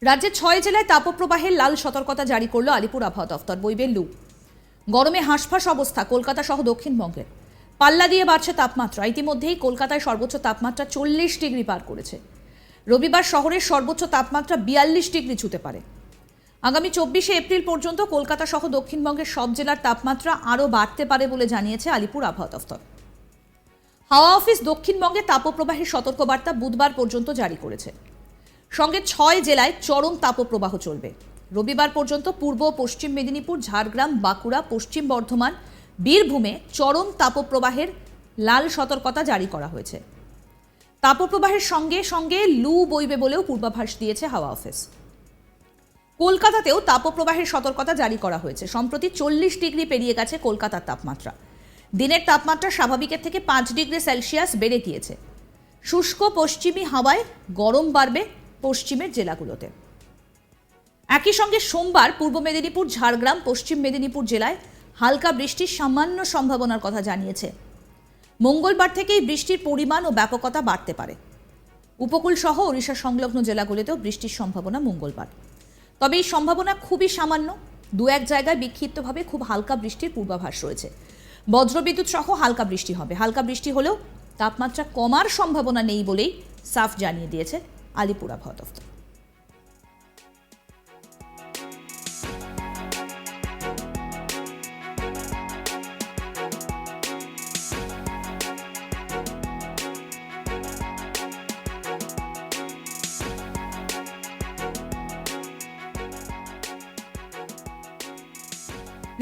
রাজ্যে ৬ জেলায় তাপপ্রবাহের লাল সতর্কতা জারি করল আলিপুর আবহাওয়া দফতর। বইবে লু। গরমে হাঁসফাঁস অবস্থা কলকাতা সহ দক্ষিণবঙ্গের। পাল্লা দিয়ে বাড়ছে তাপমাত্রা। ইতিমধ্যেই কলকাতায় সর্বোচ্চ তাপমাত্রা ৪০ ডিগ্রি পার করেছে। রবিবার শহরের সর্বোচ্চ তাপমাত্রা ৪২ ডিগ্রি ছুঁতে পারে। আগামী ২৪শে এপ্রিল পর্যন্ত কলকাতা সহ দক্ষিণবঙ্গের সব জেলার তাপমাত্রা আরও বাড়তে পারে বলে জানিয়েছে আলিপুর আবহাওয়া দফতর। হাওয়া অফিস দক্ষিণবঙ্গে তাপপ্রবাহের সতর্কবার্তা বুধবার পর্যন্ত জারি করেছে। সঙ্গে ৬ জেলায় চরম তাপপ্রবাহ চলবে। রবিবার পর্যন্ত পূর্ব পশ্চিম মেদিনীপুর, ঝাড়গ্রাম, বাঁকুড়া, পশ্চিম বর্ধমান, বীরভূমে চরম তাপপ্রবাহের লাল সতর্কতা জারি করা হয়েছে। তাপপ্রবাহের সঙ্গে সঙ্গে লু বইবে বলেও পূর্বাভাস দিয়েছে হাওয়া অফিস। কলকাতাতেও তাপপ্রবাহের সতর্কতা জারি করা হয়েছে। সম্প্রতি ৪০ ডিগ্রি পেরিয়ে গেছে কলকাতার তাপমাত্রা। দিনের তাপমাত্রা স্বাভাবিকের থেকে ৫ ডিগ্রি সেলসিয়াস বেড়ে গিয়েছে। শুষ্ক পশ্চিমী হাওয়ায় গরম বাড়বে পশ্চিমের জেলাগুলোতে। একই সঙ্গে সোমবার পূর্ব মেদিনীপুর, ঝাড়গ্রাম, পশ্চিম মেদিনীপুর জেলায় হালকা বৃষ্টির সামান্য সম্ভাবনার কথা জানিয়েছে। মঙ্গলবার থেকেই বৃষ্টির পরিমাণ ও ব্যাপকতা বাড়তে পারে। উপকূল সহ ওড়িশা সংলগ্ন জেলাগুলিতেও বৃষ্টির সম্ভাবনা মঙ্গলবার। তবে এই সম্ভাবনা খুবই সামান্য। দু এক জায়গায় বিক্ষিপ্তভাবে খুব হালকা বৃষ্টির পূর্বাভাস রয়েছে। বজ্রবিদ্যুৎ সহ হালকা বৃষ্টি হবে। হালকা বৃষ্টি হলেও তাপমাত্রা কমার সম্ভাবনা নেই বলেই সাফ জানিয়ে দিয়েছে আলিপুর আবহাওয়া দফতর।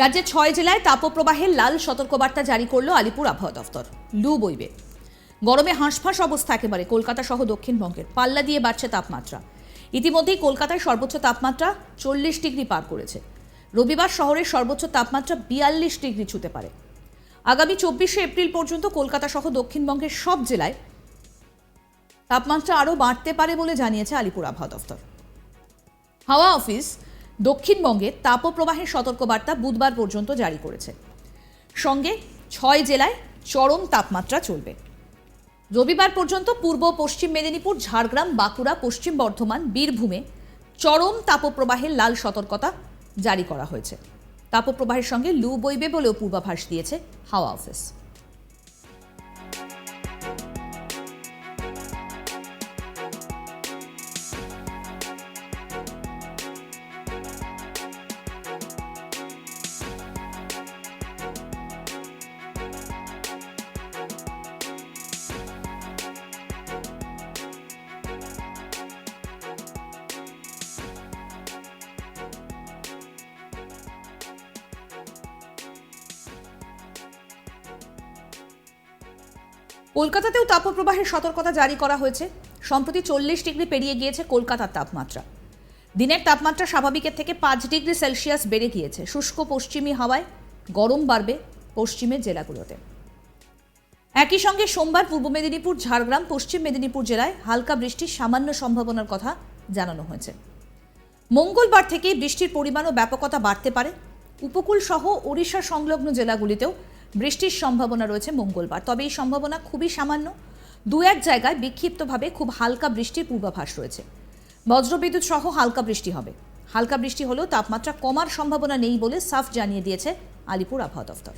রাজ্যে ৬ জেলায় তাপপ্রবাহের লাল সতর্কবার্তা জারি করল আলিপুর আবহাওয়া দফতর। লু বইবে। গরমে হাঁসফাঁস অবস্থা একেবারে কলকাতা সহ দক্ষিণবঙ্গের। পাল্লা দিয়ে বাড়ছে তাপমাত্রা। ইতিমধ্যেই কলকাতায় সর্বোচ্চ তাপমাত্রা ৪০ ডিগ্রি পার করেছে। রবিবার শহরের সর্বোচ্চ তাপমাত্রা ৪২ ডিগ্রি ছুঁতে পারে। আগামী ২৪শে এপ্রিল পর্যন্ত কলকাতা সহ দক্ষিণবঙ্গের সব জেলায় তাপমাত্রা আরও বাড়তে পারে বলে জানিয়েছে আলিপুর আবহাওয়া দফতর। হাওয়া অফিস দক্ষিণবঙ্গে তাপপ্রবাহের সতর্কবার্তা বুধবার পর্যন্ত জারি করেছে। সঙ্গে ৬ জেলায় চরম তাপমাত্রা চলবে। রবিবার পর্যন্ত পূর্ব পশ্চিম মেদিনীপুর, ঝাড়গ্রাম, বাঁকুড়া, পশ্চিম বর্ধমান, বীরভূমে চরম তাপপ্রবাহের লাল সতর্কতা জারি করা হয়েছে। তাপপ্রবাহের সঙ্গে লু বইবে বলেও পূর্বাভাস দিয়েছে হাওয়া অফিস। কলকাতাতেও তাপপ্রবাহের সতর্কতা জারি করা হয়েছে। সম্প্রতি ৪০ ডিগ্রি পেরিয়ে গিয়েছে কলকাতার তাপমাত্রা। দিনের তাপমাত্রা স্বাভাবিকের থেকে ৫ ডিগ্রি সেলসিয়াস বেড়ে গিয়েছে। শুষ্ক পশ্চিমী হাওয়ায় গরম বাড়বে পশ্চিমের জেলাগুলোতে। একই সঙ্গে সোমবার পূর্ব মেদিনীপুর, ঝাড়গ্রাম, পশ্চিম মেদিনীপুর জেলায় হালকা বৃষ্টির সামান্য সম্ভাবনার কথা জানানো হয়েছে। মঙ্গলবার থেকেই বৃষ্টির পরিমাণ ও ব্যাপকতা বাড়তে পারে। উপকূল সহ ওড়িশা সংলগ্ন জেলাগুলিতেও বৃষ্টির সম্ভাবনা রয়েছে মঙ্গলবার। তবে এই সম্ভাবনা খুবই সামান্য। দু এক জায়গায় বিক্ষিপ্তভাবে খুব হালকা বৃষ্টির পূর্বাভাস রয়েছে। বজ্রবিদ্যুৎ সহ হালকা বৃষ্টি হবে। হালকা বৃষ্টি হলেও তাপমাত্রা কমার সম্ভাবনা নেই বলে সাফ জানিয়ে দিয়েছে আলিপুর আবহাওয়া দফতর।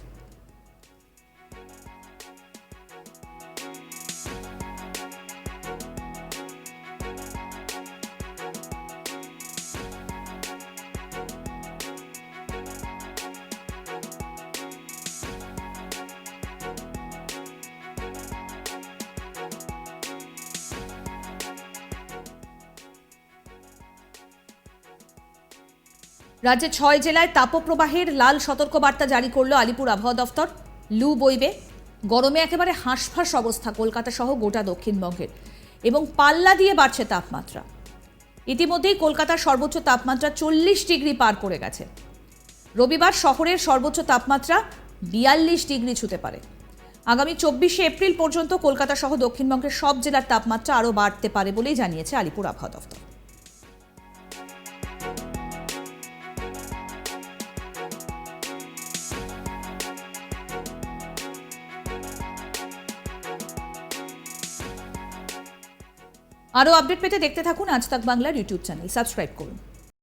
রাজ্যে ৬ জেলায় তাপপ্রবাহের লাল সতর্কবার্তা জারি করল আলিপুর আবহাওয়া দফতর। লু বইবে। গরমে একেবারে হাঁসফাঁস অবস্থা কলকাতা সহ গোটা দক্ষিণবঙ্গের এবং পাল্লা দিয়ে বাড়ছে তাপমাত্রা। ইতিমধ্যেই কলকাতার সর্বোচ্চ তাপমাত্রা ৪০ ডিগ্রি পার করে গেছে। রবিবার শহরের সর্বোচ্চ তাপমাত্রা ৪২ ডিগ্রি ছুঁতে পারে। আগামী ২৪শে এপ্রিল পর্যন্ত কলকাতা সহ দক্ষিণবঙ্গের সব জেলার তাপমাত্রা আরও বাড়তে পারে বলেই জানিয়েছে আলিপুর আবহাওয়া দফতর। আরও আপডেট পেতে দেখতে থাকুন আজ তাক বাংলার ইউটিউব চ্যানেল, সাবস্ক্রাইব করুন।